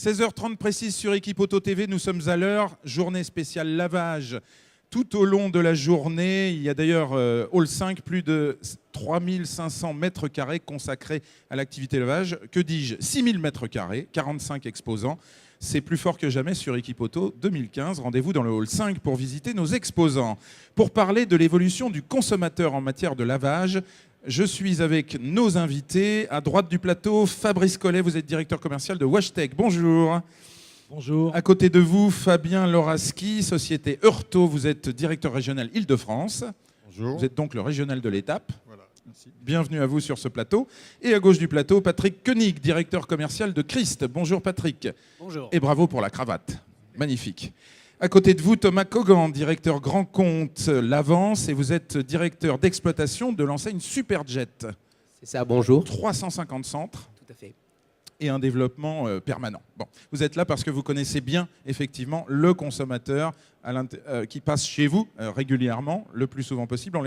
16h30 précise sur Équipe Auto TV, nous sommes à l'heure, journée spéciale lavage tout au long de la journée. Il y a d'ailleurs Hall 5, plus de 3500 mètres carrés consacrés à l'activité lavage. Que dis-je, 6000 mètres carrés, 45 exposants. C'est plus fort que jamais sur Équipe Auto 2015. Rendez-vous dans le Hall 5 pour visiter nos exposants. Pour parler de l'évolution du consommateur en matière de lavage, je suis avec nos invités. À droite du plateau, Fabrice Collet, vous êtes directeur commercial de WashTech. Bonjour. Bonjour. À côté de vous, Fabien Loraski, société Eurto. Vous êtes directeur régional Île-de-France. Bonjour. Vous êtes donc le régional de l'étape. Voilà. Merci. Bienvenue à vous sur ce plateau. Et à gauche du plateau, Patrick Koenig, directeur commercial de Christ. Bonjour Patrick. Bonjour. Et bravo pour la cravate. Magnifique. À côté de vous, Thomas Cogan, directeur grand compte L'Avance, et vous êtes directeur d'exploitation de l'enseigne Superjet. C'est ça, bonjour. 350 centres Tout à fait. et un développement permanent. Bon, vous êtes là parce que vous connaissez bien, effectivement, le consommateur qui passe chez vous régulièrement, le plus souvent possible,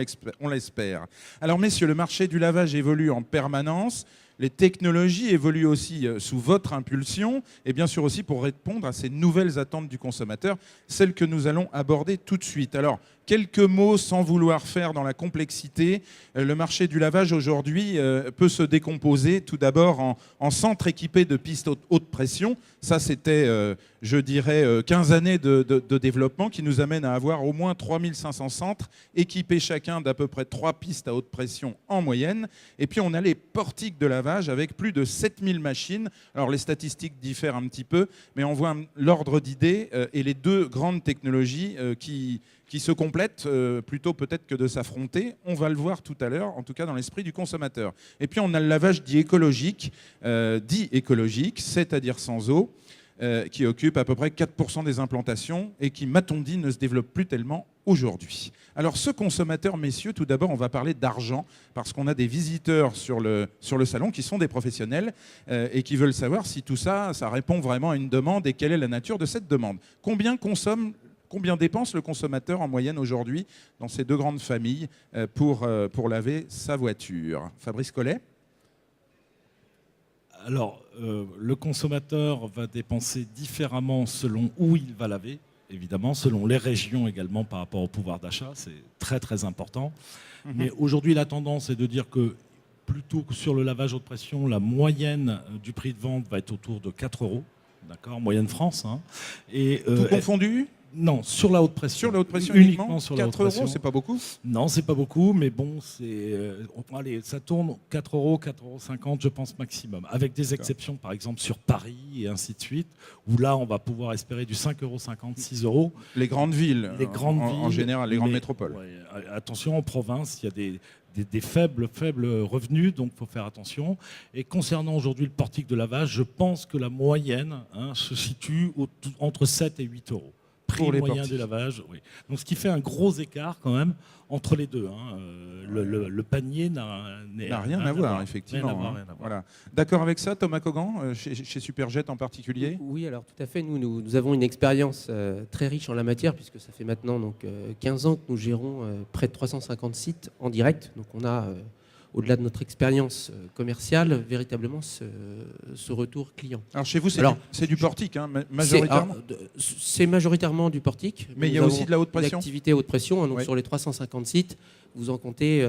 on l'espère. Alors, messieurs, le marché du lavage évolue en permanence. Les technologies évoluent aussi sous votre impulsion et bien sûr aussi pour répondre à ces nouvelles attentes du consommateur, celles que nous allons aborder tout de suite. Alors, quelques mots sans vouloir faire dans la complexité. Le marché du lavage aujourd'hui peut se décomposer tout d'abord en centres équipés de pistes haute pression. Ça, c'était, je dirais, 15 années de développement qui nous amène à avoir au moins 3500 centres équipés chacun d'à peu près 3 pistes à haute pression en moyenne. Et puis, on a les portiques de lavage avec plus de 7000 machines. Alors, les statistiques diffèrent un petit peu, mais on voit l'ordre d'idées et les deux grandes technologies qui se complètent plutôt peut-être que de s'affronter. On va le voir tout à l'heure, en tout cas dans l'esprit du consommateur. Et puis on a le lavage dit écologique, c'est-à-dire sans eau, qui occupe à peu près 4% des implantations et qui, m'a-t-on dit, ne se développe plus tellement aujourd'hui. Alors ce consommateur, messieurs, tout d'abord on va parler d'argent, parce qu'on a des visiteurs sur le salon qui sont des professionnels et qui veulent savoir si tout ça, ça répond vraiment à une demande et quelle est la nature de cette demande. Combien dépense le consommateur en moyenne aujourd'hui dans ces deux grandes familles pour laver sa voiture? Fabrice Collet? Alors, le consommateur va dépenser différemment selon où il va laver, évidemment, selon les régions également par rapport au pouvoir d'achat. C'est très très important. Mais aujourd'hui, la tendance est de dire que plutôt que sur le lavage haute pression, la moyenne du prix de vente va être autour de 4 €. D'accord, moyenne France. Hein. Et, tout confondu? Non, sur la haute pression. Sur la haute pression uniquement sur la haute 4 pression. €, c'est pas beaucoup? Non, c'est pas beaucoup, mais bon, allez, ça tourne 4 €, 4,50 €, je pense, maximum. Avec des exceptions, par exemple, sur Paris et ainsi de suite, où là, on va pouvoir espérer du 5,50 €, 6 €. Les grandes villes, en général, les grandes métropoles. Ouais, attention, en province, il y a des faibles revenus, donc il faut faire attention. Et concernant aujourd'hui le portique de lavage, je pense que la moyenne se situe entre 7 et 8 €. Prix moyen du lavage, oui. Donc ce qui fait un gros écart quand même entre les deux. Le panier n'a rien à voir, effectivement. Voilà. D'accord avec ça, Thomas Cogan, chez Superjet en particulier? Oui, alors tout à fait. Nous avons une expérience très riche en la matière, puisque ça fait maintenant 15 ans que nous gérons près de 350 sites en direct. Donc on a, au-delà de notre expérience commerciale, véritablement ce retour client. Alors chez vous, c'est du portique, majoritairement? C'est majoritairement du portique. Mais il y a aussi de la haute pression? L'activité haute pression, donc sur les 350 sites, vous en comptez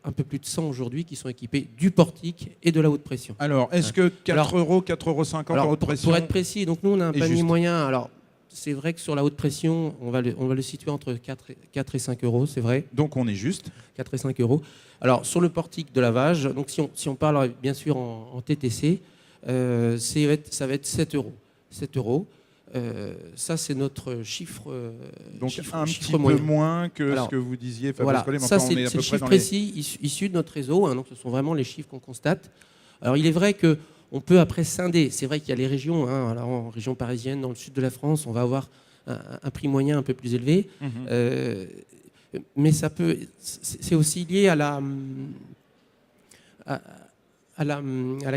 un peu plus de 100 aujourd'hui qui sont équipés du portique et de la haute pression. Alors, est-ce que 4 €, 4,50 € en haute pression? Pour être précis, donc nous on a un panier moyen. Alors, c'est vrai que sur la haute pression, on va le situer entre 4 et 5 €, c'est vrai. Donc on est juste. 4 et 5 €. Alors sur le portique de lavage, donc si on parle bien sûr en TTC, ça va être 7 €. 7 €. Ça, c'est notre chiffre. Donc chiffre, un chiffre petit peu moins que ce que vous disiez, Fabrice Collet. Ça, c'est le chiffre précis issu de notre réseau. Donc ce sont vraiment les chiffres qu'on constate. Alors il est vrai que on peut après scinder. C'est vrai qu'il y a les régions. Alors, en région parisienne, dans le sud de la France, on va avoir un prix moyen un peu plus élevé. Mais c'est aussi lié à la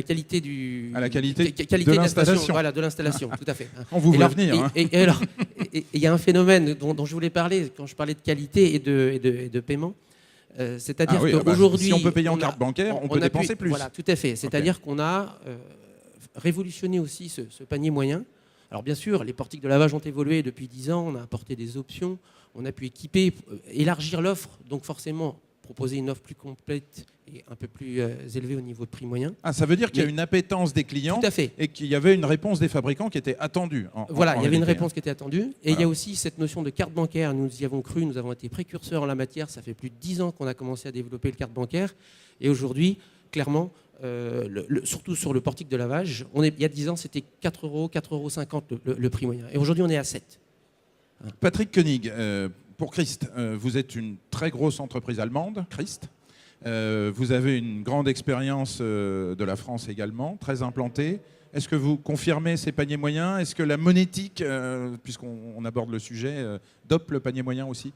qualité de l'installation. Voilà, de l'installation, tout à fait. On vous voit venir. Et il y a un phénomène dont je voulais parler quand je parlais de qualité et de paiement. C'est-à-dire qu'aujourd'hui, si on peut payer en carte bancaire, on peut dépenser plus. Voilà, tout à fait. C'est-à-dire qu'on a révolutionné aussi ce panier moyen. Alors bien sûr, les portiques de lavage ont évolué depuis 10 ans, on a apporté des options, on a pu équiper, élargir l'offre, donc forcément proposer une offre plus complète et un peu plus élevée au niveau de prix moyen. Ah, ça veut dire qu'il y a une appétence des clients Tout à fait. et qu'il y avait une réponse des fabricants qui était attendue. Voilà, il y avait une réponse hein. qui était attendue. Et il y a aussi cette notion de carte bancaire. Nous y avons cru, nous avons été précurseurs en la matière. Ça fait plus de 10 ans qu'on a commencé à développer le carte bancaire. Et aujourd'hui, clairement, surtout sur le portique de lavage, il y a 10 ans, c'était 4 euros, 4,50 € le prix moyen. Et aujourd'hui, on est à 7. Patrick Koenig, pour Christ, vous êtes une très grosse entreprise allemande, Christ. Vous avez une grande expérience de la France également, très implantée. Est-ce que vous confirmez ces paniers moyens? Est-ce que la monétique, puisqu'on aborde le sujet, dope le panier moyen aussi?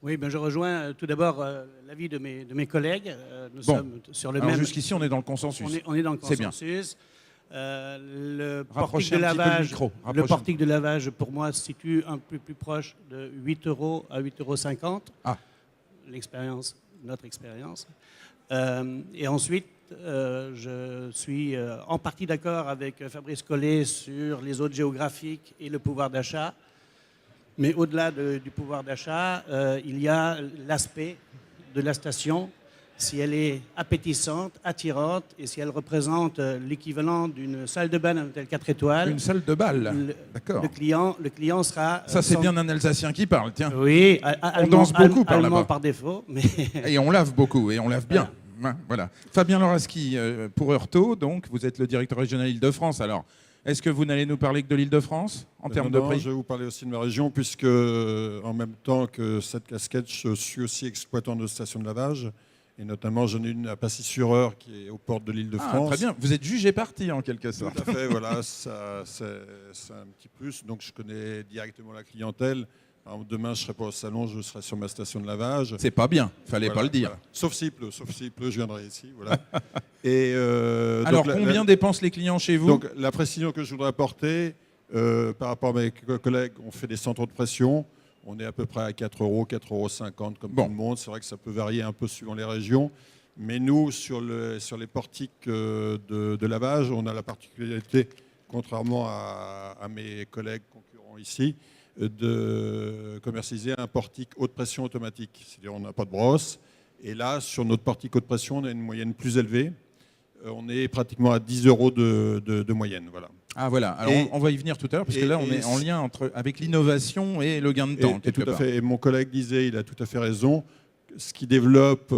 Oui, ben je rejoins tout d'abord l'avis de mes collègues. Nous Bon. sommes sur le Alors même. jusqu'ici, on est dans le consensus. On est dans le C'est bien. consensus. Le portique Rapprochez de un petit peu le lavage, micro. le Rapprochez. portique de lavage, pour moi, se situe un peu plus proche de 8 € à 8,50 €. Ah. L'expérience, notre expérience. Et ensuite, je suis en partie d'accord avec Fabrice Collet sur les zones géographiques et le pouvoir d'achat. Mais au-delà du pouvoir d'achat, il y a l'aspect de la station, si elle est appétissante, attirante, et si elle représente l'équivalent d'une salle de bain d'un hôtel 4 étoiles. Une salle de bal, d'accord. Le client sera... Ça, c'est bien un Alsacien qui parle, tiens. Oui, danse beaucoup par allemand là-bas. par défaut. Mais Et on lave beaucoup, et on lave bien. Voilà. Fabien Loraski, pour Heurtaud, donc, vous êtes le directeur régional Île-de-France. Alors, est-ce que vous n'allez nous parler que de l'Île-de-France en termes de prix? Je vais vous parler aussi de ma région, puisque en même temps que cette casquette, je suis aussi exploitant de station de lavage. Et notamment, j'en ai une à Passy-sur-Eure, qui est aux portes de l'Île-de-France. Très bien, vous êtes jugé parti en quelque sorte. Tout à fait, voilà, c'est un petit plus. Donc, je connais directement la clientèle. Alors, demain, je ne serai pas au salon, je serai sur ma station de lavage. C'est pas bien, fallait Voilà, pas le dire. voilà. Sauf s'il pleut, je viendrai ici. Voilà. Et, Alors, donc, combien dépensent les clients chez vous? Donc, la précision que je voudrais apporter, par rapport à mes collègues, on fait des centres de pression. On est à peu près à 4 €, 4,50 € comme tout le monde. C'est vrai que ça peut varier un peu suivant les régions. Mais nous, sur les portiques de lavage, on a la particularité, contrairement à mes collègues concurrents ici, de commercialiser un portique haute pression automatique. C'est-à-dire on n'a pas de brosse. Et là, sur notre portique haute pression, on a une moyenne plus élevée. On est pratiquement à 10 € de moyenne. Voilà. Ah voilà, alors on va y venir tout à l'heure, parce que là on est en lien avec l'innovation et le gain de temps. Et tout à fait. Et mon collègue disait, il a tout à fait raison, ce qui développe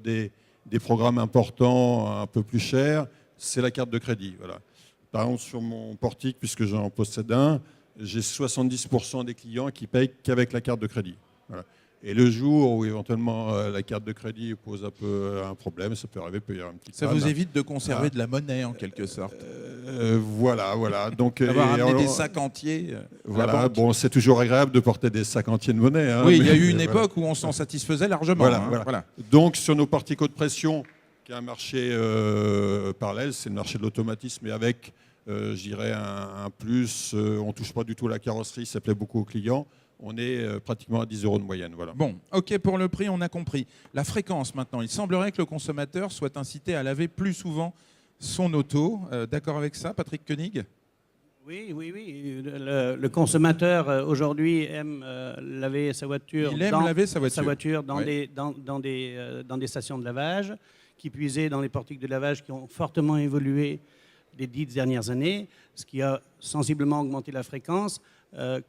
des programmes importants, un peu plus chers, c'est la carte de crédit. Voilà. Par exemple, sur mon portique, puisque j'en possède un, j'ai 70% des clients qui payent qu'avec la carte de crédit. Voilà. Et le jour où éventuellement la carte de crédit pose un peu un problème, ça peut arriver, peut y avoir un petit Ça panne. vous évite de conserver de la monnaie en quelque sorte. Voilà. Donc, avoir amené des sacs entiers. Voilà, bon, c'est toujours agréable de porter des sacs entiers de monnaie. Hein, oui, il y a eu une voilà. époque où on s'en satisfaisait largement. Voilà. Donc, sur nos portiques haute pression, qui est un marché parallèle, c'est le marché de l'automatisme, et avec, je dirais, un plus, on ne touche pas du tout à la carrosserie, ça plaît beaucoup aux clients. On est pratiquement à 10 € de moyenne. Voilà. Bon, ok, pour le prix, on a compris. La fréquence maintenant, il semblerait que le consommateur soit incité à laver plus souvent son auto. D'accord avec ça, Patrick Koenig? Oui. Le consommateur aujourd'hui aime laver sa voiture. Laver sa voiture. Dans des stations de lavage, qui puisaient dans les portiques de lavage qui ont fortement évolué les 10 dernières années, ce qui a sensiblement augmenté la fréquence.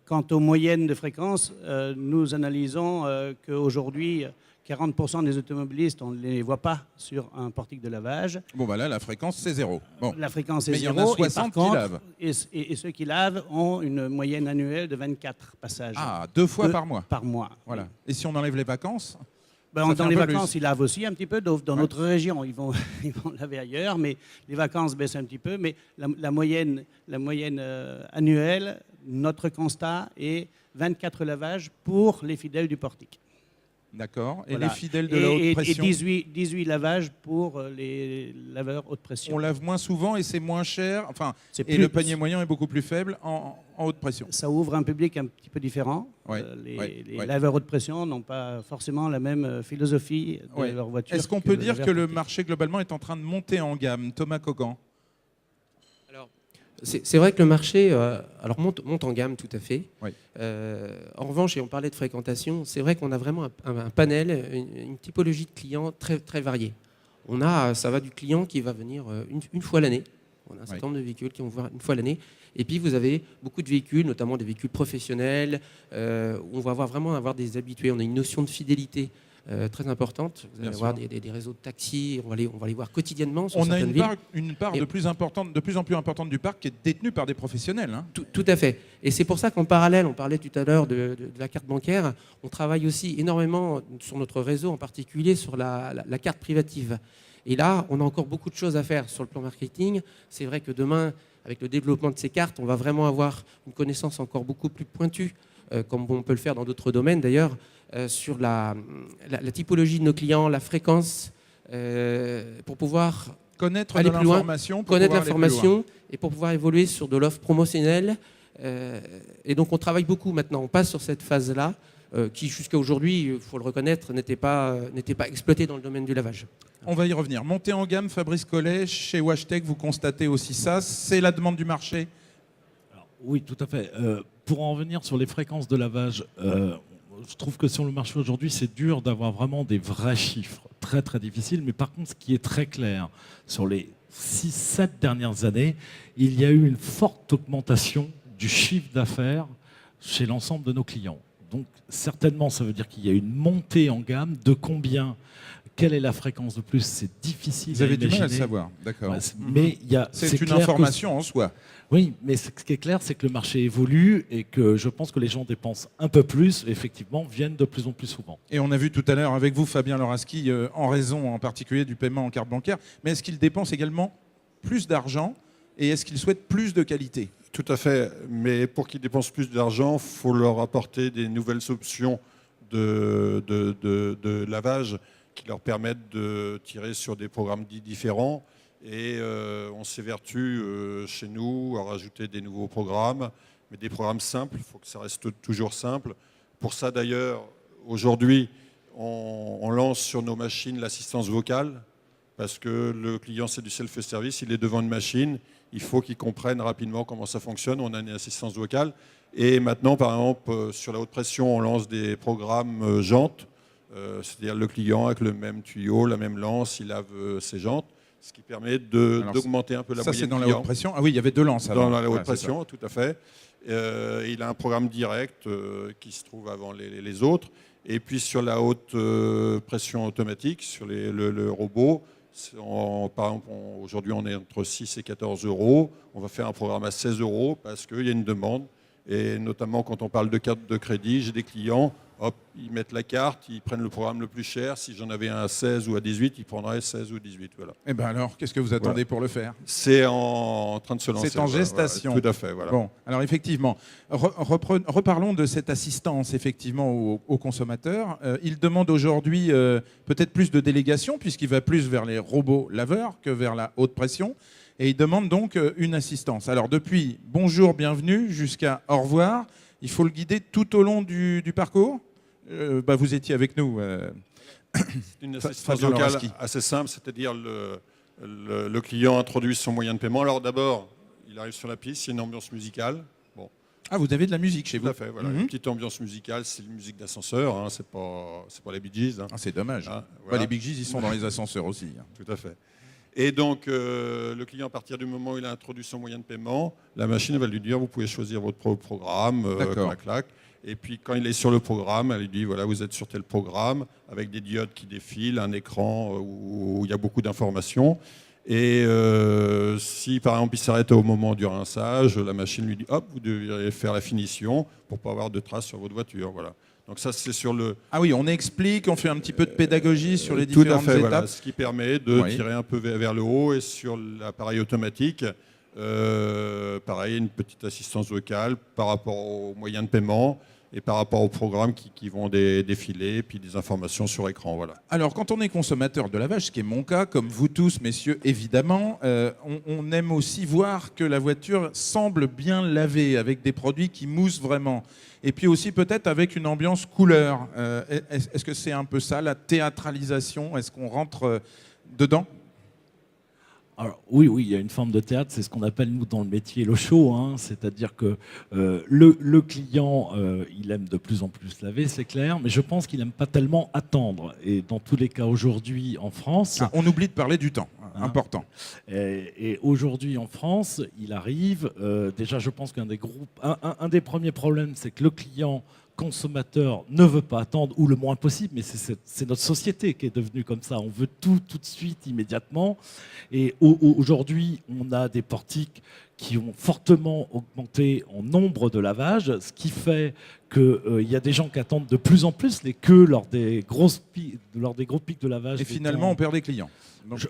Quant aux moyennes de fréquence, nous analysons qu'aujourd'hui, 40% des automobilistes, on ne les voit pas sur un portique de lavage. Bon, bah là, la fréquence, c'est 0. Bon. La fréquence est Mais 0. il y en a 60 qui lavent. Et ceux qui lavent ont une moyenne annuelle de 24 passages. Ah, 2 fois par mois. Par mois. Voilà. Et si on enlève les vacances? Dans les vacances, ils lavent aussi un petit peu. Dans notre région, ils vont laver ailleurs, mais les vacances baissent un petit peu. Mais la moyenne annuelle, notre constat est 24 lavages pour les fidèles du portique. D'accord. Et Voilà. les fidèles de la haute pression? Et 18 lavages pour les laveurs haute pression. On lave moins souvent et c'est moins cher. Enfin, Et le panier moyen est beaucoup plus faible en haute pression. Ça ouvre un public un petit peu différent. Ouais, Les laveurs haute pression n'ont pas forcément la même philosophie de leur voiture. Est-ce qu'on peut dire que le marché globalement est en train de monter en gamme? Thomas Cogan? C'est vrai que le marché alors monte en gamme tout à fait. Oui. En revanche, et on parlait de fréquentation, c'est vrai qu'on a vraiment un panel, une typologie de clients très, très variée. Ça va du client qui va venir une fois l'année. On a un certain nombre de véhicules qui vont voir une fois l'année. Et puis vous avez beaucoup de véhicules, notamment des véhicules professionnels, où on va vraiment avoir des habitués. On a une notion de fidélité très importante. Vous allez avoir des réseaux de taxis, on va les voir quotidiennement sur certaines villes. Une part de plus en plus importante du parc qui est détenue par des professionnels. Hein. Tout à fait. Et c'est pour ça qu'en parallèle, on parlait tout à l'heure de la carte bancaire, on travaille aussi énormément sur notre réseau, en particulier sur la carte privative. Et là, on a encore beaucoup de choses à faire sur le plan marketing. C'est vrai que demain, avec le développement de ces cartes, on va vraiment avoir une connaissance encore beaucoup plus pointue, comme on peut le faire dans d'autres domaines d'ailleurs, sur la typologie de nos clients, la fréquence, pour pouvoir connaître aller plus loin, connaître l'information et pour pouvoir évoluer sur de l'offre promotionnelle. Et donc on travaille beaucoup maintenant. On passe sur cette phase-là qui jusqu'à aujourd'hui, il faut le reconnaître, n'était pas exploitée dans le domaine du lavage. On va y revenir. Montée en gamme, Fabrice Collet, chez WashTec, vous constatez aussi ça. C'est la demande du marché? Alors, oui, tout à fait. Pour en revenir sur les fréquences de lavage, je trouve que sur le marché aujourd'hui, c'est dur d'avoir vraiment des vrais chiffres. Très, très difficile. Mais par contre, ce qui est très clair, sur les 6-7 dernières années, il y a eu une forte augmentation du chiffre d'affaires chez l'ensemble de nos clients. Donc, certainement, ça veut dire qu'il y a une montée en gamme. De combien? Quelle est la fréquence de plus? C'est difficile à imaginer. Vous avez du mal à le savoir, d'accord. Ouais, mais c'est une information en soi. Oui, mais ce qui est clair, c'est que le marché évolue et que je pense que les gens dépensent un peu plus, et effectivement, viennent de plus en plus souvent. Et on a vu tout à l'heure avec vous, Fabien Loraski, en raison en particulier du paiement en carte bancaire, mais est-ce qu'ils dépensent également plus d'argent et est-ce qu'ils souhaitent plus de qualité? Tout à fait, mais pour qu'ils dépensent plus d'argent, il faut leur apporter des nouvelles options de lavage qui leur permettent de tirer sur des programmes dits différents. Et on s'évertue chez nous à rajouter des nouveaux programmes, mais des programmes simples, il faut que ça reste toujours simple. Pour ça d'ailleurs, aujourd'hui, on lance sur nos machines l'assistance vocale, parce que le client, c'est du self-service, il est devant une machine, il faut qu'il comprenne rapidement comment ça fonctionne, on a une assistance vocale. Et maintenant, par exemple, sur la haute pression, on lance des programmes jantes, c'est-à-dire le client avec le même tuyau, la même lance, il lave ses jantes, ce qui permet d'augmenter un peu la moyenne. Ça, c'est dans la haute pression? Ah oui, il y avait 2 lances avant. Dans la haute pression, tout à fait. Il a un programme direct qui se trouve avant les autres. Et puis sur la haute pression automatique, sur le robot, par exemple, aujourd'hui on est entre 6 et 14 euros. On va faire un programme à 16 euros parce qu'il y a une demande. Et notamment quand on parle de carte de crédit, j'ai des clients, hop, ils mettent la carte, ils prennent le programme le plus cher. Si j'en avais un à 16 ou à 18, ils prendraient 16 ou 18. Voilà. Et bien alors, qu'est-ce que vous attendez pour le faire? C'est en train de se lancer. C'est en gestation. Voilà, tout à fait. Voilà. Bon, alors effectivement, reparlons de cette assistance effectivement aux consommateurs. Il demande aujourd'hui peut-être plus de délégation puisqu'il va plus vers les robots laveurs que vers la haute pression. Et il demande donc une assistance. Alors depuis bonjour, bienvenue, jusqu'à au revoir, il faut le guider tout au long du parcours. Vous étiez avec nous. C'est une assistance vocale assez simple, c'est-à-dire le client introduit son moyen de paiement. Alors d'abord, il arrive sur la piste, il y a une ambiance musicale. Bon. Ah, vous avez de la musique chez vous? Tout à fait, voilà. Une petite ambiance musicale, c'est une musique d'ascenseur, hein, c'est pas les Bee Gees. Hein. Ah, c'est dommage. Ah, voilà. Les Bee Gees, ils sont dans les ascenseurs aussi. Tout à fait. Et donc, le client, à partir du moment où il a introduit son moyen de paiement, la machine va lui dire, vous pouvez choisir votre propre programme, clac. Et puis, quand il est sur le programme, elle lui dit, voilà, vous êtes sur tel programme, avec des diodes qui défilent, un écran où il y a beaucoup d'informations. Et si, par exemple, il s'arrête au moment du rinçage, la machine lui dit, hop, vous devez faire la finition pour ne pas avoir de traces sur votre voiture. Voilà. Donc ça, c'est sur le... Ah oui, on explique, on fait un petit peu de pédagogie sur les différentes étapes. Voilà, ce qui permet de tirer un peu vers le haut. Et sur l'appareil automatique, pareil, une petite assistance vocale par rapport aux moyens de paiement et par rapport aux programmes qui vont défiler, puis des informations sur écran. Voilà. Alors, quand on est consommateur de lavage, ce qui est mon cas, comme vous tous, messieurs, évidemment, on aime aussi voir que la voiture semble bien lavée, avec des produits qui moussent vraiment. Et puis aussi peut-être avec une ambiance couleur. Est-ce que c'est un peu ça, la théâtralisation? Est-ce qu'on rentre dedans? Alors, oui, il y a une forme de théâtre, c'est ce qu'on appelle nous dans le métier le show, hein, c'est-à-dire que le client, il aime de plus en plus laver, c'est clair, mais je pense qu'il n'aime pas tellement attendre. Et dans tous les cas aujourd'hui en France... on oublie de parler du temps, important. Et aujourd'hui en France, il arrive, déjà je pense qu'un des premiers problèmes, c'est que le client consommateur ne veut pas attendre, ou le moins possible, mais c'est notre société qui est devenue comme ça. On veut tout de suite, immédiatement. Et aujourd'hui, on a des portiques qui ont fortement augmenté en nombre de lavages, ce qui fait qu'il y a des gens qui attendent de plus en plus les queues lors des gros pics de lavage. Et finalement, on perd des clients. Donc...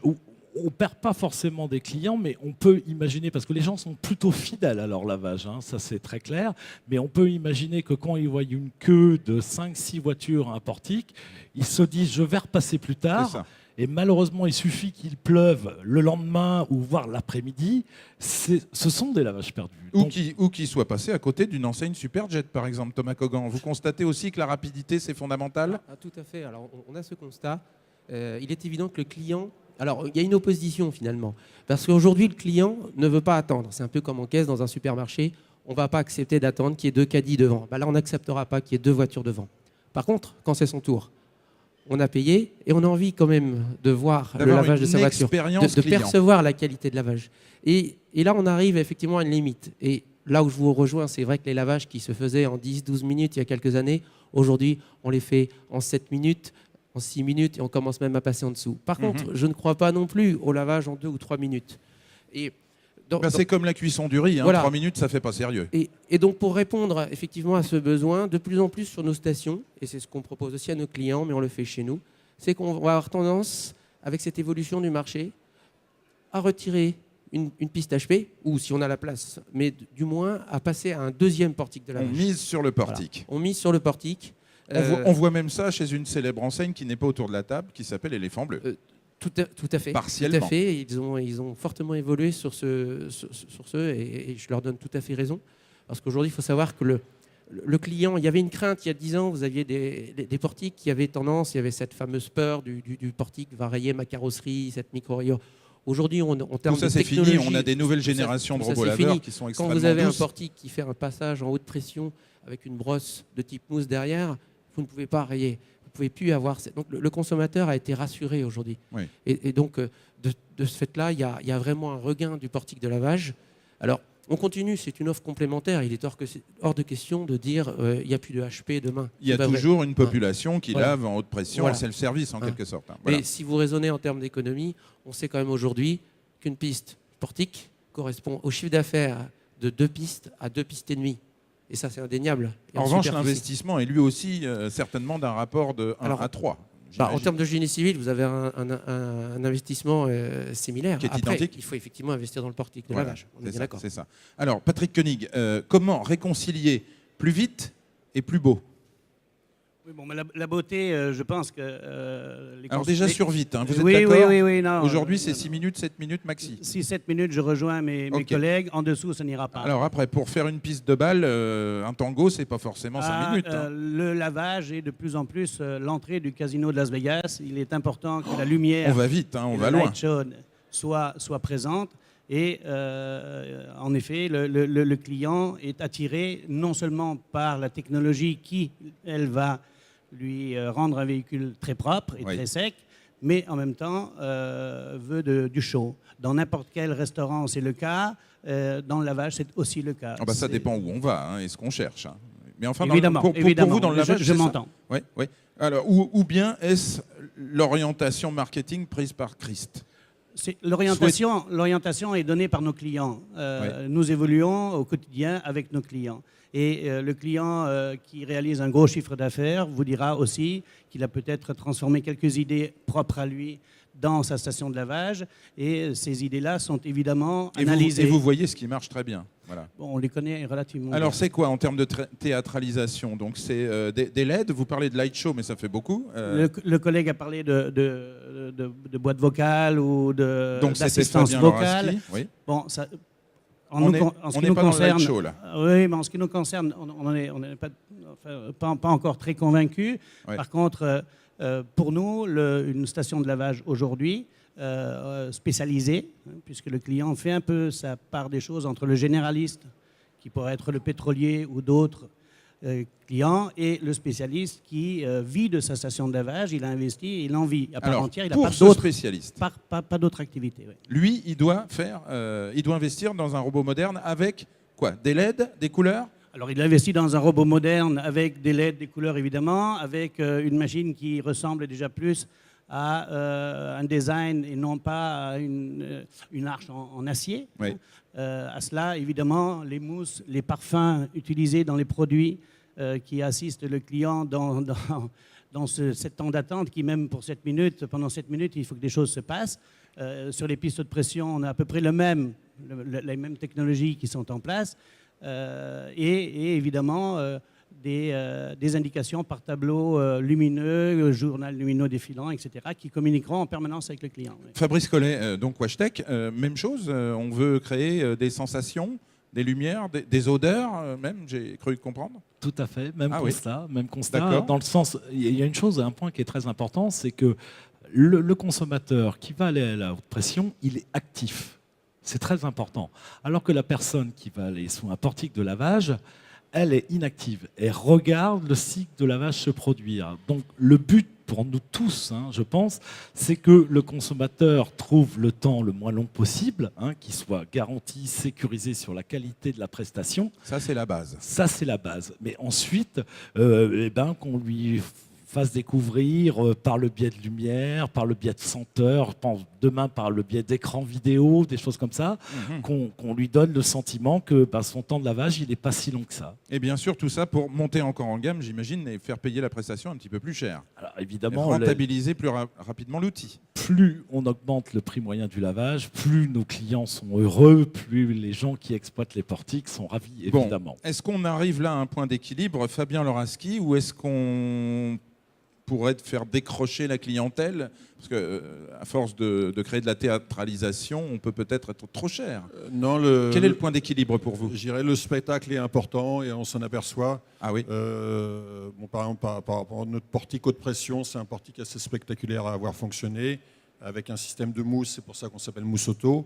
On ne perd pas forcément des clients, mais on peut imaginer, parce que les gens sont plutôt fidèles à leur lavage, hein, ça c'est très clair, mais on peut imaginer que quand ils voient une queue de 5-6 voitures à un portique, ils se disent je vais repasser plus tard, et malheureusement il suffit qu'il pleuve le lendemain ou voire l'après-midi, ce sont des lavages perdus. Ou qu'ils soient passés à côté d'une enseigne Superjet, par exemple, Thomas Cogan. Vous constatez aussi que la rapidité c'est fondamental? Tout à fait, alors on a ce constat, il est évident que le client... Alors, il y a une opposition finalement, parce qu'aujourd'hui, le client ne veut pas attendre. C'est un peu comme en caisse dans un supermarché, on ne va pas accepter d'attendre qu'il y ait 2 caddies devant. Là, on n'acceptera pas qu'il y ait 2 voitures devant. Par contre, quand c'est son tour, on a payé et on a envie quand même de voir le lavage de sa voiture, de percevoir la qualité de lavage. Et là, on arrive effectivement à une limite. Et là où je vous rejoins, c'est vrai que les lavages qui se faisaient en 10-12 minutes il y a quelques années, aujourd'hui, on les fait en 7 minutes, en 6 minutes, et on commence même à passer en dessous. Par contre, je ne crois pas non plus au lavage en 2 ou 3 minutes. C'est comme la cuisson du riz, hein, voilà. 3 minutes, ça ne fait pas sérieux. Et donc, pour répondre effectivement à ce besoin, de plus en plus sur nos stations, et c'est ce qu'on propose aussi à nos clients, mais on le fait chez nous, c'est qu'on va avoir tendance, avec cette évolution du marché, à retirer une piste HP, ou si on a la place, mais du moins à passer à un deuxième portique de lavage. On mise sur le portique. Voilà. On mise sur le portique. On voit même ça chez une célèbre enseigne qui n'est pas autour de la table, qui s'appelle Éléphant Bleu. Tout à fait. Partiellement. Tout à fait. Ils ont fortement évolué sur ce et je leur donne tout à fait raison. Parce qu'aujourd'hui, il faut savoir que le client, il y avait une crainte il y a 10 ans, vous aviez des portiques qui avaient tendance, il y avait cette fameuse peur du portique va rayer ma carrosserie, cette micro-rayure. Aujourd'hui, en termes de technologie... Fini, on a des nouvelles générations de robots laveurs qui sont extrêmement douces. Quand vous avez un portique qui fait un passage en haute pression avec une brosse de type mousse derrière, vous ne pouvez pas rayer. Vous ne pouvez plus avoir... Donc le consommateur a été rassuré aujourd'hui. Oui. Et donc, de ce fait-là, il y a vraiment un regain du portique de lavage. Alors, on continue, c'est une offre complémentaire. Il est hors de question de dire il n'y a plus de HP demain. Il y a toujours une population qui lave en haute pression, en self-service en quelque sorte. Mais si vous raisonnez en termes d'économie, on sait quand même aujourd'hui qu'une piste portique correspond au chiffre d'affaires de 2 pistes à 2 pistes et demie. Et ça, c'est indéniable. En revanche, l'investissement est lui aussi certainement d'un rapport de 1 à 3. En termes de génie civil, vous avez un investissement similaire. Qui est Après, identique. il faut effectivement investir dans le portique de lavage. On est bien d'accord. C'est ça. Alors, Patrick Koenig, comment réconcilier plus vite et plus beau? Oui, bon, mais la beauté, je pense que... Alors déjà sur vite, hein, vous êtes d'accord? Oui. Aujourd'hui, c'est 6 minutes, 7 minutes maxi. 6-7 minutes, je rejoins mes collègues. En dessous, ça n'ira pas. Alors après, pour faire une piste de balle, un tango, c'est pas forcément 5 minutes. Hein. Le lavage est de plus en plus l'entrée du casino de Las Vegas. Il est important que la lumière... On va vite, hein, on va loin. Soit présente. Et en effet, le client est attiré non seulement par la technologie qui, elle, va lui rendre un véhicule très propre et très sec, mais en même temps veut du show. Dans n'importe quel restaurant, c'est le cas. Dans le lavage, c'est aussi le cas. Ça dépend où on va et ce qu'on cherche. Hein. Mais enfin, évidemment, pour vous, dans le lavage, je m'entends. Oui. Alors, ou bien est-ce l'orientation marketing prise par Christ? L'orientation est donnée par nos clients. Nous évoluons au quotidien avec nos clients. Et le client qui réalise un gros chiffre d'affaires vous dira aussi qu'il a peut-être transformé quelques idées propres à lui dans sa station de lavage. Et ces idées-là sont évidemment analysées. Et vous voyez ce qui marche très bien. Voilà. Bon, on les connaît relativement Alors, bien. c'est quoi en termes de théâtralisation? Donc, c'est des LED, vous parlez de light show, mais ça fait beaucoup. Le collègue a parlé de boîte vocale ou d'assistance vocale. Oui. Bon, ça... On n'est pas dans le light show, là. Oui, mais en ce qui nous concerne, on n'est pas encore très convaincus. Ouais. Par contre, pour nous, une station de lavage aujourd'hui spécialisé, hein, puisque le client fait un peu sa part des choses entre le généraliste, qui pourrait être le pétrolier ou d'autres clients, et le spécialiste qui vit de sa station de lavage, il a investi, il en vit à part Alors, entière, il n'a pour pas ce d'autres spécialiste, pas d'autres activités. Oui. lui, il doit investir dans un robot moderne avec quoi? Des LED, des couleurs? Alors, il investit dans un robot moderne avec des LED, des couleurs évidemment, avec une machine qui ressemble déjà plus à un design et non pas à une arche en acier. Oui. À cela, évidemment, les mousses, les parfums utilisés dans les produits qui assistent le client dans cette temps d'attente qui, même pour 7 minutes, pendant 7 minutes, il faut que des choses se passent. Sur les pistes de pression, on a à peu près les mêmes technologies qui sont en place. Et évidemment, des indications par tableau lumineux, journal lumineux défilant, etc., qui communiqueront en permanence avec le client. Oui. Fabrice Collet, donc WashTech, même chose, on veut créer des sensations, des lumières, des odeurs, même, j'ai cru comprendre. Tout à fait, même constat. D'accord. Dans le sens, il y a une chose, un point qui est très important, c'est que le consommateur qui va aller à la haute pression, il est actif. C'est très important. Alors que la personne qui va aller sous un portique de lavage, elle est inactive. Elle regarde le cycle de lavage se produire. Donc le but pour nous tous, je pense, c'est que le consommateur trouve le temps le moins long possible, qu'il soit garanti, sécurisé sur la qualité de la prestation. Ça, c'est la base. Ça, c'est la base. Mais ensuite, qu'on lui fasse découvrir par le biais de lumière, par le biais de senteurs, demain par le biais d'écran vidéo, des choses comme ça, qu'on lui donne le sentiment que son temps de lavage, il n'est pas si long que ça. Et bien sûr, tout ça pour monter encore en gamme, j'imagine, et faire payer la prestation un petit peu plus cher. Alors évidemment, rentabiliser plus rapidement l'outil. Plus on augmente le prix moyen du lavage, plus nos clients sont heureux, plus les gens qui exploitent les portiques sont ravis, évidemment. Est-ce qu'on arrive là à un point d'équilibre, Fabien Loraski, ou est-ce qu'on pourrait faire décrocher la clientèle? Parce qu'à force de créer de la théâtralisation, on peut peut-être être trop cher. Non, Quel est le point d'équilibre pour vous? Je dirais le spectacle est important et on s'en aperçoit. Ah oui. Par exemple, par rapport à notre portique haute pression, c'est un portique assez spectaculaire à avoir fonctionné, avec un système de mousse, c'est pour ça qu'on s'appelle mousse auto.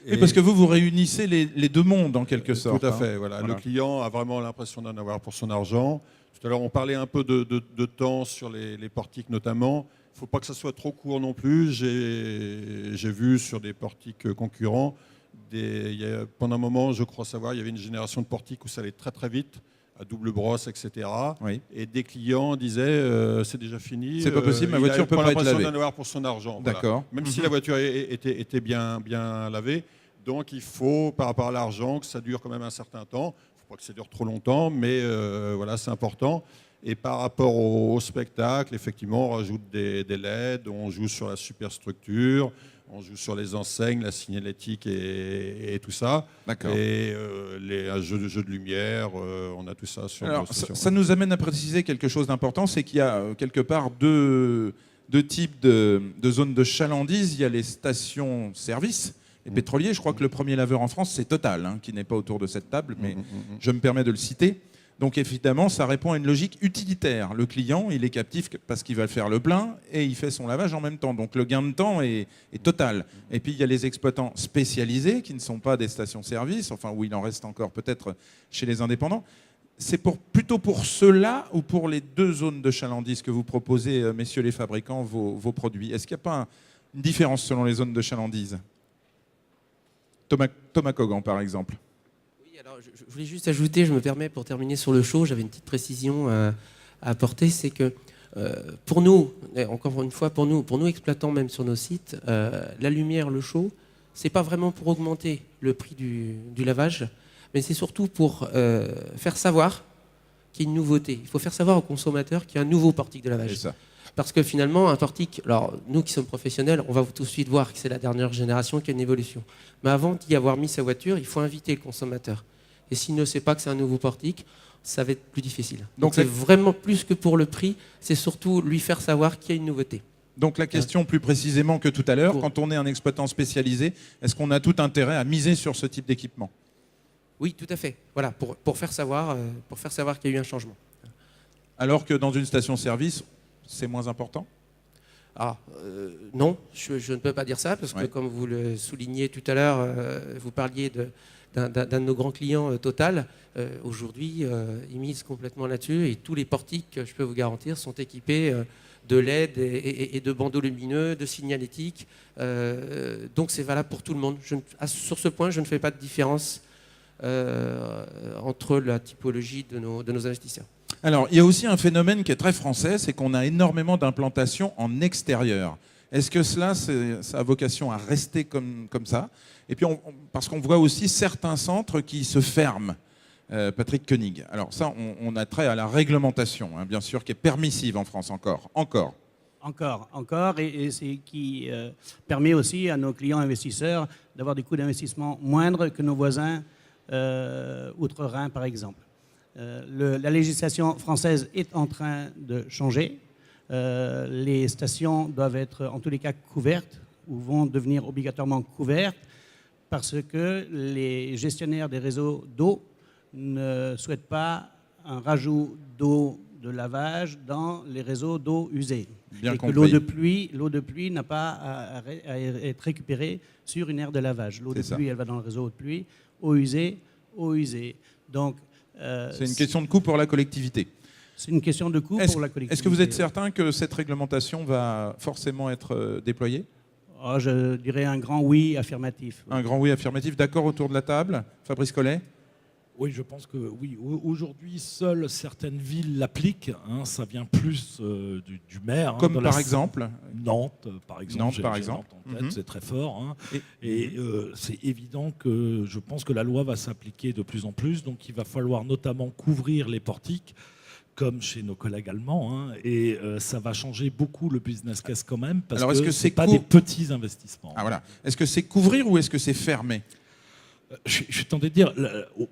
Et parce que vous réunissez les deux mondes en quelque sorte. Tout à fait. Voilà. Le client a vraiment l'impression d'en avoir pour son argent. Tout à l'heure, on parlait un peu de temps sur les portiques notamment. Il ne faut pas que ça soit trop court non plus. J'ai vu sur des portiques concurrents, pendant un moment, je crois savoir, il y avait une génération de portiques où ça allait très très vite, à double brosse, etc. Oui. Et des clients disaient c'est déjà fini. C'est pas possible, ma voiture peut pas être lavée. Il a l'impression d'en avoir pour son argent. D'accord. Voilà. Même si la voiture était bien lavée. Donc il faut, par rapport à l'argent, que ça dure quand même un certain temps. Il ne faut pas que ça dure trop longtemps, mais voilà, c'est important. Et par rapport au spectacle, effectivement, on rajoute des LED, on joue sur la superstructure, on joue sur les enseignes, la signalétique et tout ça. D'accord. Et un jeu de lumière, on a tout ça sur nos stations. Ça nous amène à préciser quelque chose d'important, c'est qu'il y a quelque part deux types de zones de chalandise. Il y a les stations-service. Les pétroliers, je crois que le premier laveur en France, c'est Total, qui n'est pas autour de cette table, mais je me permets de le citer. Donc évidemment, ça répond à une logique utilitaire. Le client, il est captif parce qu'il va faire le plein et il fait son lavage en même temps. Donc le gain de temps est total. Et puis il y a les exploitants spécialisés qui ne sont pas des stations-service, enfin où il en reste encore peut-être chez les indépendants. C'est plutôt pour ceux-là ou pour les deux zones de chalandise que vous proposez, messieurs les fabricants, vos produits? Est-ce qu'il n'y a pas une différence selon les zones de chalandise? Thomas Cogan, par exemple. Oui, alors je voulais juste ajouter, je me permets, pour terminer sur le show, j'avais une petite précision à apporter, c'est que pour nous, encore une fois, pour nous exploitants même sur nos sites, la lumière, le show, c'est pas vraiment pour augmenter le prix du lavage, mais c'est surtout pour faire savoir qu'il y a une nouveauté. Il faut faire savoir aux consommateurs qu'il y a un nouveau portique de lavage. C'est ça. Parce que finalement, un portique, alors nous qui sommes professionnels, on va tout de suite voir que c'est la dernière génération qui a une évolution. Mais avant d'y avoir mis sa voiture, il faut inviter le consommateur. Et s'il ne sait pas que c'est un nouveau portique, ça va être plus difficile. Donc c'est vraiment plus que pour le prix, c'est surtout lui faire savoir qu'il y a une nouveauté. Donc la question plus précisément que tout à l'heure, quand on est un exploitant spécialisé, est-ce qu'on a tout intérêt à miser sur ce type d'équipement? Oui, tout à fait. Voilà, pour faire savoir qu'il y a eu un changement. Alors que dans une station-service, c'est moins important? Non, je ne peux pas dire ça, parce que comme vous le souligniez tout à l'heure, vous parliez d'un de nos grands clients, Total. Aujourd'hui, ils misent complètement là-dessus, et tous les portiques, je peux vous garantir, sont équipés de LED et de bandeaux lumineux, de signalétique. Donc c'est valable pour tout le monde. Sur ce point, je ne fais pas de différence entre la typologie de nos investisseurs. Alors, il y a aussi un phénomène qui est très français, c'est qu'on a énormément d'implantations en extérieur. Est-ce que ça a vocation à rester comme ça? Et puis, parce qu'on voit aussi certains centres qui se ferment. Patrick Koenig. Alors ça, on a trait à la réglementation, hein, bien sûr, qui est permissive en France encore. Et c'est qui permet aussi à nos clients investisseurs d'avoir des coûts d'investissement moindres que nos voisins outre-Rhin, par exemple. La législation française est en train de changer. Les stations doivent être en tous les cas couvertes ou vont devenir obligatoirement couvertes parce que les gestionnaires des réseaux d'eau ne souhaitent pas un rajout d'eau de lavage dans les réseaux d'eau usée. Bien et compris. que l'eau de pluie n'a pas à être récupérée sur une aire de lavage. L'eau de pluie, elle va dans le réseau de pluie. Eau usée. Donc, c'est une question de coût pour la collectivité. C'est une question de coût pour la collectivité. Est-ce que vous êtes certain que cette réglementation va forcément être déployée? Je dirais un grand oui affirmatif. Un grand oui affirmatif. D'accord autour de la table? Fabrice Collet? Oui, je pense que oui. Aujourd'hui, seules certaines villes l'appliquent. Hein, ça vient plus du maire. Comme par exemple Nantes, par exemple. Nantes, par exemple. Nantes en tête, c'est très fort. Hein. Et c'est évident que je pense que la loi va s'appliquer de plus en plus. Donc, il va falloir notamment couvrir les portiques, comme chez nos collègues allemands. Hein, et ça va changer beaucoup le business case quand même, parce que ce n'est pas des petits investissements. Ah, voilà. Est-ce que c'est couvrir ou est-ce que c'est fermer? Je suis tenté de dire,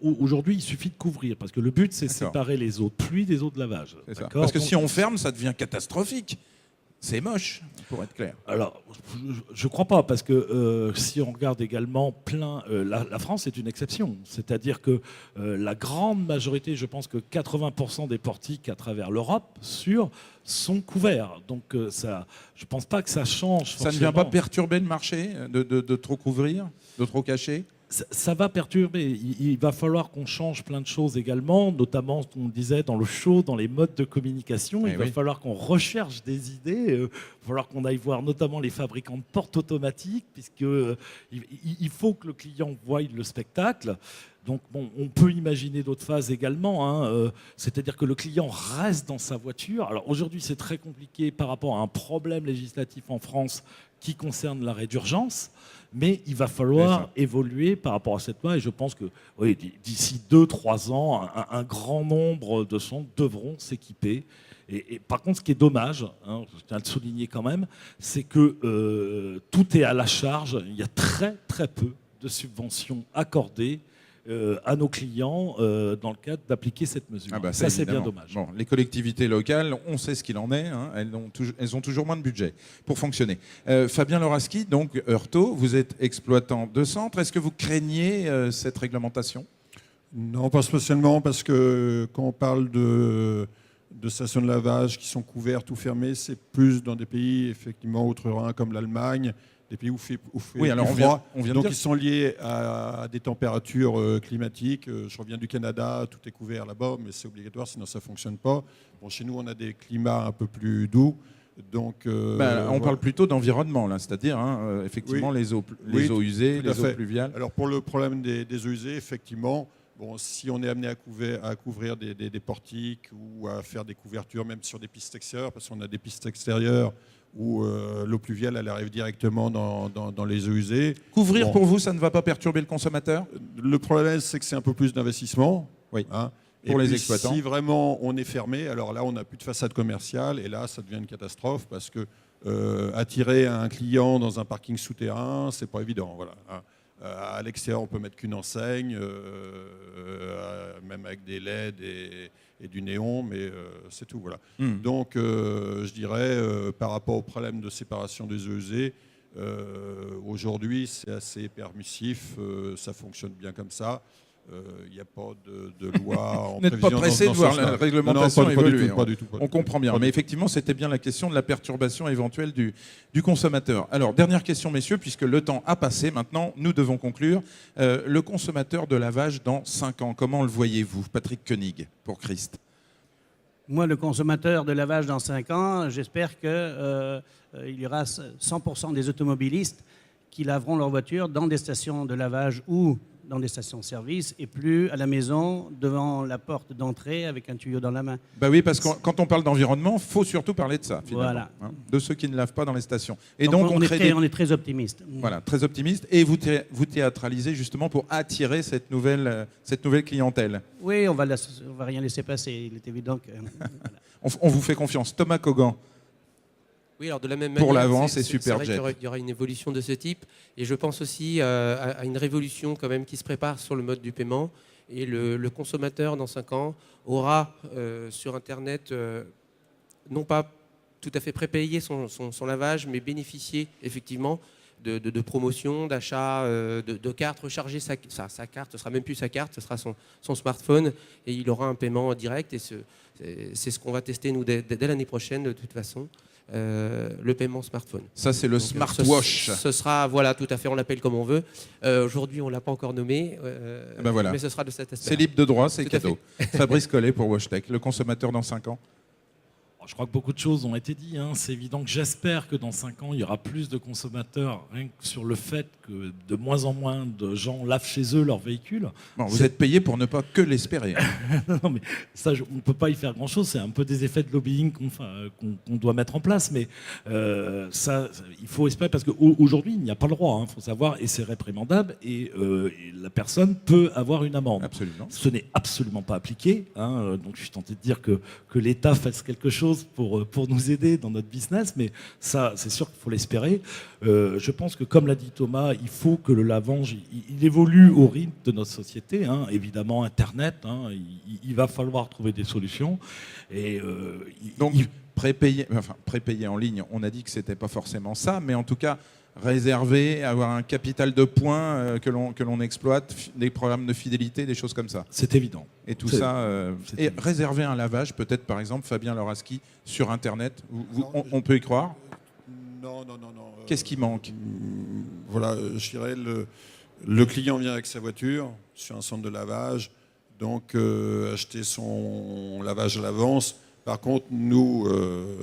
aujourd'hui, il suffit de couvrir, parce que le but, c'est séparer les eaux de pluie des eaux de lavage. Parce que si on ferme, ça devient catastrophique. C'est moche, pour être clair. Alors, je ne crois pas, parce que si on regarde également la France est une exception. C'est-à-dire que la grande majorité, je pense que 80% des portiques à travers l'Europe sont couverts. Donc, je ne pense pas que ça change. Ça ne vient pas perturber le marché de trop couvrir, de trop cacher? Ça va perturber. Il va falloir qu'on change plein de choses également, notamment, on le disait, dans le show, dans les modes de communication. Il va falloir qu'on recherche des idées. Il va falloir qu'on aille voir notamment les fabricants de portes automatiques, puisqu'il faut que le client voie le spectacle. Donc, bon, on peut imaginer d'autres phases également. Hein, c'est-à-dire que le client reste dans sa voiture. Alors, aujourd'hui, c'est très compliqué par rapport à un problème législatif en France qui concerne l'arrêt d'urgence. Mais il va falloir évoluer par rapport à cette loi. Et je pense que d'ici 2-3 ans, un grand nombre de centres devront s'équiper. Et par contre, ce qui est dommage, hein, je tiens à le souligner quand même, c'est que tout est à la charge. Il y a très très peu de subventions accordées à nos clients dans le cadre d'appliquer cette mesure. Ça, c'est bien dommage. Bon, les collectivités locales, on sait ce qu'il en est. Hein, elles ont toujours moins de budget pour fonctionner. Fabien Loraski, donc Heurtaud, vous êtes exploitant de centres. Est-ce que vous craignez cette réglementation? Non, pas spécialement, parce que quand on parle de stations de lavage qui sont couvertes ou fermées, c'est plus dans des pays effectivement outre-Rhin comme l'Allemagne, des pays où fait plus froid, donc ils sont liés à des températures climatiques. Je reviens du Canada, tout est couvert là-bas, mais c'est obligatoire, sinon ça ne fonctionne pas. Bon, chez nous, on a des climats un peu plus doux. Donc, on parle plutôt d'environnement, là, c'est-à-dire effectivement les eaux usées, les eaux pluviales. Alors pour le problème des eaux usées, effectivement, bon, si on est amené à couvrir des portiques ou à faire des couvertures, même sur des pistes extérieures, parce qu'on a des pistes extérieures où l'eau pluviale elle arrive directement dans les eaux usées. Couvrir, pour vous, ça ne va pas perturber le consommateur? Le problème, c'est que c'est un peu plus d'investissement. Oui. Hein. Pour les exploitants. Si vraiment on est fermé, alors là, on n'a plus de façade commerciale et là, ça devient une catastrophe parce que attirer un client dans un parking souterrain, c'est pas évident. Voilà. Hein. À l'extérieur, on peut mettre qu'une enseigne, même avec des LED et du néon, mais c'est tout. Voilà. Donc, je dirais, par rapport au problème de séparation des eaux usées, aujourd'hui, c'est assez permissif, ça fonctionne bien comme ça. Il n'y a pas de loi en Vous n'êtes pas prévision pressé dans de ce voir sens-là. la réglementation Non, pas du évoluer. tout, pas du tout, pas du On tout. comprend bien. Pas Mais du tout. effectivement, c'était bien la question de la perturbation éventuelle du consommateur. Alors, dernière question, messieurs, puisque le temps a passé. Maintenant, nous devons conclure. Le consommateur de lavage dans 5 ans, comment le voyez-vous, Patrick Koenig, pour Christ? Moi, le consommateur de lavage dans 5 ans, j'espère qu'il y aura 100% des automobilistes qui laveront leur voiture dans des stations de lavage ou dans des stations-service et plus à la maison devant la porte d'entrée avec un tuyau dans la main. Bah oui, parce que quand on parle d'environnement, il faut surtout parler de ça, finalement, Voilà. de ceux qui ne lavent pas dans les stations. Et Donc, donc, on est très optimiste. Voilà, très optimiste. Et vous théâtralisez justement pour attirer cette nouvelle clientèle. Oui, on va rien laisser passer. Il est évident que... voilà. On vous fait confiance. Thomas Kogan. Oui, alors de la même Pour manière, l'avant, c'est vrai Superjet. qu'il y aura une évolution de ce type. Et je pense aussi à une révolution quand même qui se prépare sur le mode du paiement. Et le consommateur, dans 5 ans, aura sur Internet, non pas tout à fait prépayé son lavage, mais bénéficier effectivement de promotions, d'achats, de cartes, recharger sa carte. Ce ne sera même plus sa carte, ce sera son smartphone. Et il aura un paiement direct. Et c'est ce qu'on va tester, nous, dès l'année prochaine, de toute façon. Le paiement smartphone. Ça, c'est le smartwatch. Ce sera, voilà, tout à fait, on l'appelle comme on veut. Aujourd'hui, on ne l'a pas encore nommé, Ben voilà. mais ce sera de cet aspect. C'est libre de droit, c'est Tout à cadeau. Fabrice Collet pour WashTech, le consommateur dans 5 ans. Je crois que beaucoup de choses ont été dites. C'est évident que j'espère que dans 5 ans, il y aura plus de consommateurs, rien que sur le fait que de moins en moins de gens lavent chez eux leur véhicule. Bon, vous êtes payé pour ne pas que l'espérer. Non, mais ça, on ne peut pas y faire grand-chose. C'est un peu des effets de lobbying qu'on doit mettre en place. Mais ça, il faut espérer, parce qu'aujourd'hui, il n'y a pas le droit, il faut savoir, et c'est répréhendable, et la personne peut avoir une amende. Absolument. Ce n'est absolument pas appliqué. Donc je suis tenté de dire que l'État fasse quelque chose pour nous aider dans notre business, mais ça, c'est sûr qu'il faut l'espérer. Je pense que, comme l'a dit Thomas, il faut que le lavage, il évolue au rythme de notre société. Évidemment, Internet, il va falloir trouver des solutions. Et, Donc, prépayer en ligne, on a dit que ce n'était pas forcément ça, mais en tout cas, réserver, avoir un capital de points que l'on exploite, des programmes de fidélité, des choses comme ça. c'est évident. Et tout ça, et réserver un lavage, peut-être par exemple Fabien Loraski sur Internet, on peut y croire. Non. Qu'est-ce qui manque? Voilà, je dirais, le client vient avec sa voiture sur un centre de lavage, donc acheter son lavage à l'avance. Par contre, nous,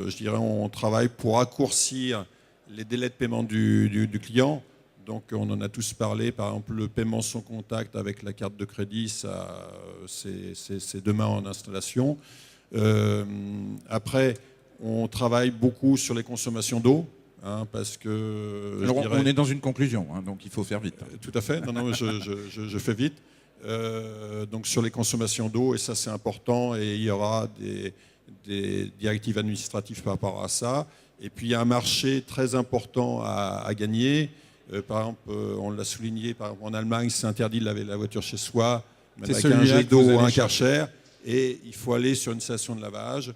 je dirais, on travaille pour raccourcir les délais de paiement du client. Donc on en a tous parlé, par exemple le paiement sans contact avec la carte de crédit, ça, c'est demain en installation. Après, on travaille beaucoup sur les consommations d'eau, parce que... Alors, on est dans une conclusion, donc il faut faire vite. Tout à fait, non, je fais vite. Donc sur les consommations d'eau, et ça c'est important, et il y aura des directives administratives par rapport à ça. Et puis il y a un marché très important à gagner. Par exemple, on l'a souligné, par exemple, en Allemagne, c'est interdit de laver la voiture chez soi, même avec un jet d'eau ou un Karcher, et il faut aller sur une station de lavage.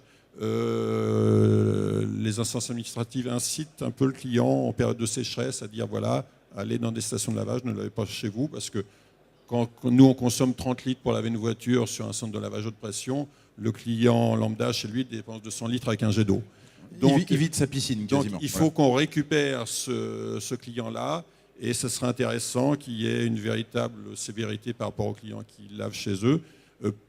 Les instances administratives incitent un peu le client en période de sécheresse à dire voilà, allez dans des stations de lavage, ne lavez pas chez vous, parce que quand nous on consomme 30 litres pour laver une voiture sur un centre de lavage haute pression, le client lambda chez lui dépense 200 litres avec un jet d'eau. Donc, il vide sa piscine quasiment. Donc il faut qu'on récupère ce client-là, et ce serait intéressant qu'il y ait une véritable sévérité par rapport aux clients qui lavent chez eux,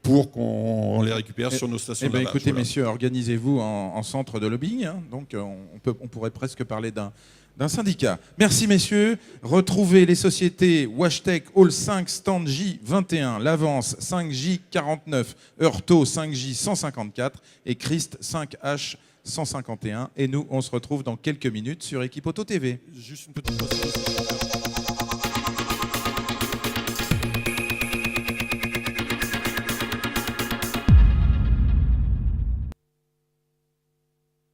pour qu'on les récupère sur nos stations de lavage. Écoutez, messieurs, organisez-vous en centre de lobbying. Donc on pourrait presque parler d'un syndicat. Merci, messieurs. Retrouvez les sociétés WashTech Hall 5 Stand J21, l'Avance 5J49, Eurto 5J 154 et Christ 5H 151. Et nous, on se retrouve dans quelques minutes sur Équipe Auto TV. Juste une petite précision.